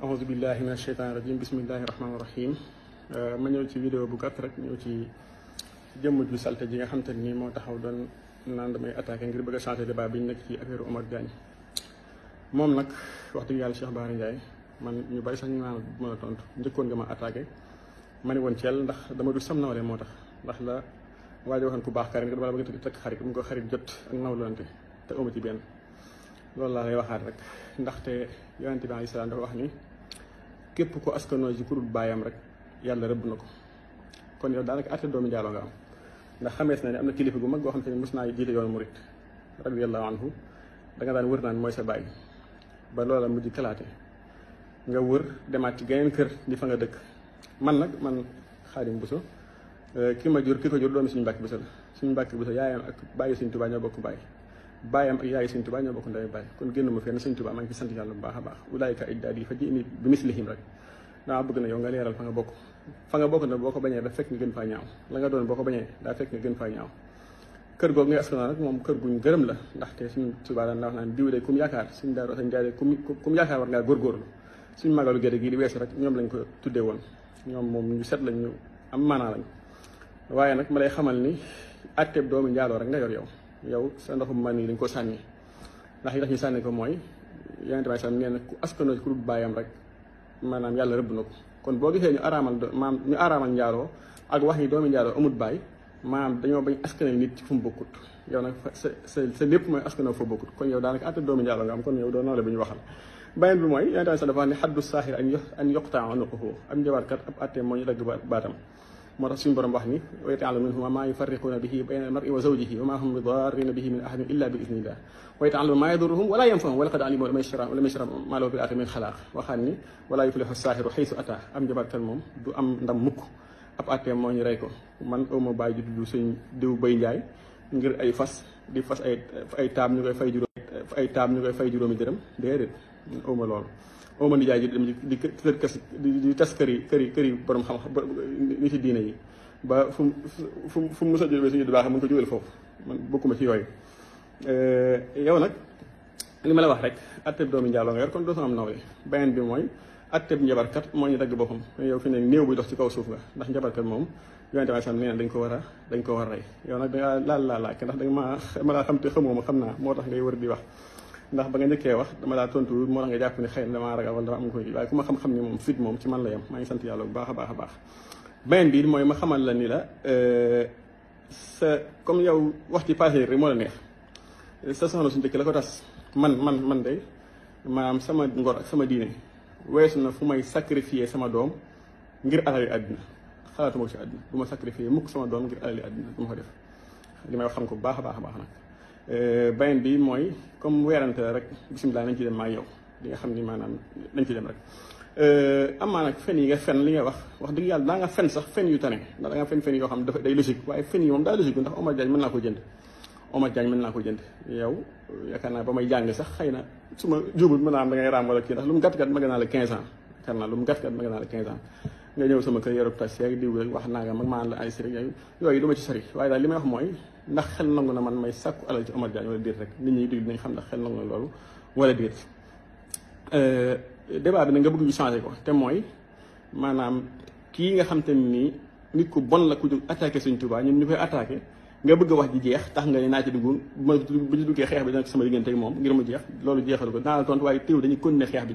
auzu billahi min asheytaani rajim bismillahi rahmaani rahim ma ñëw ci vidéo bu gàtt rek ñëw ci jëmm ju salte ji nga xam te ni moo taxaw doon naan damay attaqué ngir bëgg a changer débat bi ñu nekk ci affaire Omar Diagne. moom nag wax dëgg yàlla Cheikh Bara Ndiaye man ñu bari sax ñu naan bu ma la tontu njëkkoon nga ma attaqué ma ne woon Thiel ndax dama du sam nawle moo tax ndax la waaye waxoon ku baax karim nga dama la bëgg a takk xarit mu ko xarit jot ak nawlante te amu ci benn. loolu laa lay waxaat rek ndaxte yonente bi alayhi salaam dafa wax ni képp ko askanoo ci kurut baayam rek yàlla rëbb na ko. kon yow daanaka àtte doomu njaaloo nga am ndax xamees na ne am na kilifa gu mag goo xam te ne mos naa jiite yoonu murit radiyallahu anhu da nga daan wër naan mooy sa baay ba loola mujj kalaate nga wër demaat ci geneen kër di fa nga dëkk. man Xaadim Buso ki ma jur ki ko jur doomi suñu Mbàkke Buso la suñu Mbàkke Buso yaayam ak bàyyi Sëñ Tuubaa ñoo bokk baay baayam ak yaayi Sëñ Tuubaa ñoo bokk ndey baay kon génn ma fenn Sëñ Tuubaa maa ngi fi sant yàlla bu baax a baax ulaayika ajdaadi fa ji'ni bi mislihim rek dama bëgg na yow nga leeral fa nga bokk na boo ko bañee da fekk nga gën faa ñaaw la nga doon boo ko bañee daa fekk nga gën faa ñaaw kër googu ngay askanoo nag moom kër guñ gërëm la ndaxte Sëñ Tuubaa daan wax naan diw de kum yaakaar suñ daaru sañ jaay de kum yaakaar war ngaa góorgóorlu suñ magalu géde gii di weesu rek ñoom lañ ko tuddee woon ñoom moom ñu set lañ ñu am maanaa lañ waaye nag ma lay xamal ni àtteeb doomu njaaloo rek nga yor yow sa ndoxum man yi dañ ko sànni ndax yi tax ñu sànni ko mooy yonente bi sallam nee na ku askanoo ci ku dul baayam rek maanaam yàlla rëbb na ko kon boo gisee ñu araamal njaaloo ak wax ni doomu njaaloo amut baay maanaam dañoo bañ askanal nit ci fu mu bokkut yow nag sa lépp mooy askanoo fa bokkut kon yow daanaka àtte doomu njaaloo nga am kon yow doo nawle bu ñu waxal beneen bi mooy yonente bi sallam dafa wax ne xaddu saaxir an yuqtaa unuquhu am njabarkat ab àtte moo ñu dagg baatam moo tax suñu borom wax ni wa yata'allamu minhuma maa yufarriquuna bihi bayna al-mar'i wa zawjihi wa maa hum bidarriina bihi min ahadin illa bi idnillah wa yata'allamu maa yadurruhum wa laa yanfa'uhum wa laqad alimu liman ishtarahu maa lahu bil aaxirati min xalaaq waxaat ni walaa yuflihu saaxiru xaysu ataa am njabarkat moom du am ndam mukk ab àtteem moo ñu rey ko man awma bàyyi ju tudd sëñ diw Bay Njaay ngir ay fas di fas ay taab ñu koy fay juróomi dërëm déedéet awma loolu awma nijaay ji dem di tas këri borom xam-xam ni ci diine yi ba fu mu mos a jógee suñu du baax mu ko jógal foofu man bokkuma ci yooyu yow nag li ma la wax rek atteb doomi njaaloo nga yor kon doo am nawle beneen bi mooy atteb njabarkat moo ñu dagg boppam yow fi ne néew buy dox ci kaw suuf nga ndax njabarkat moom yonente bi sam nee na dañ ko war a rey yow nag dangaa laaj ndax danga ma laa xam te xamoo ma xam naa moo tax ngay wër di wax ndax ba nga njëkkee wax dama laa tontu moo tax nga jàpp ni xëy na damaa ragal wala dama am ko waaye ku ma xam-xam ni moom fit moom ci man la yem maa ngi sant yàlla bu baax a baax beneen bi mooy ma xamal la ni la comme yow wax ci passé rek moo la neex sa soxna suñu dëkk la ko tas man de maanaam sama ngor ak sama diine weesu na fu may sacrifier sama doom ngir alali àddina xalaatuma ko ci àddina du ma sacrifier mukk sama doom ngir alali àddina du ma ko def li may wax xam ko bu baax a baax nag beneen bi mooy comme weerante la rek bisimilah nañ ci dem maa yow li nga xam ni maanaam nañ ci dem rek amaa nag fen yi nga fen li nga wax dëgg yàlla daa nga fen sax fen yu tane ndax da nga fen yoo xam ne dafa day logique waaye fen yi moom daa logique ndax Omar Diagne mën naa ko jënd yow yaakaar naa ba may jàng sax xëy na su ma jubul mën naa am da ngay raam wala kii ndax lu mu gàtt-gàtt ma gën naa la 15 ans yaakaar naa lu mu gàtt-gàtt ma gën naa la 15 ans nga ñëw sama kër yorub tas yeeg diw rek wax naa nga mag maa la ay sëriñ yooyu du ma ci sori waaye daal li may wax mooy ndax xel nangu na man may sàkku alal ci Omar Diagne wala déet rek nit ñi dégg dinañ xam ndax xel nangu na loolu wala déet débat bi nag nga bëgg ñu changé ko te mooy maanaam kii nga xam te nii nit ku bon la ku jóg attaqué Sëñ Tuubaa ñun ñu koy attaqué nga bëgg a wax ji jeex tax nga ne naa ci dugg bu ñu duggee xeex bi dana ci sama diggante ak moom ngir mu jeex loolu jeexalu ko naa la tontu waaye teew dañuy continuer xeex bi